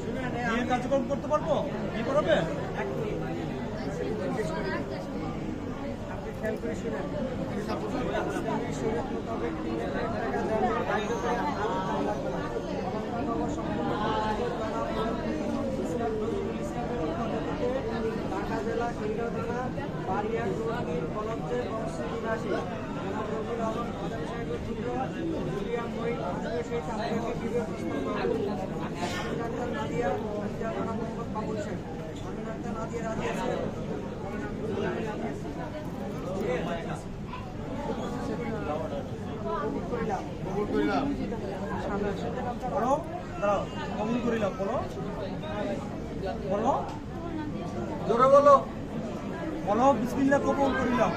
বিয়ের কার্যক্রম করতে পারবো? কি করাবে? খেয়াল করে শুনেন, ইসলামী শরীয়ত মোতাবেক 3 লাখ টাকা জামিনের দায়িত্ব করে ইসলাম নজরুল ইসলামের উত্তরাধিকারী ঢাকা জেলা খিলগাঁও থানা বাড়িয়া টুয়ানির কলমচের বংশী নিবাসী জনাব রবিউল আলম আদম সাহেবের পুত্র জুলিয়ান মঈন আজকের সেই চাঁদকে বিবাহ প্রস্তাব করেন। স্বামীনাথা নাদিয়া জনাব মোহাম্মদ বাবুল শেখ। স্বামীনাথা নাদিয়া রাজি আছেন? কবুল করিলাম। বলো, দাঁড়াও, কবুল করিলাম। বলো বলো, জোরে বলো, বলো বিসমিল্লাহ কবুল করিলাম।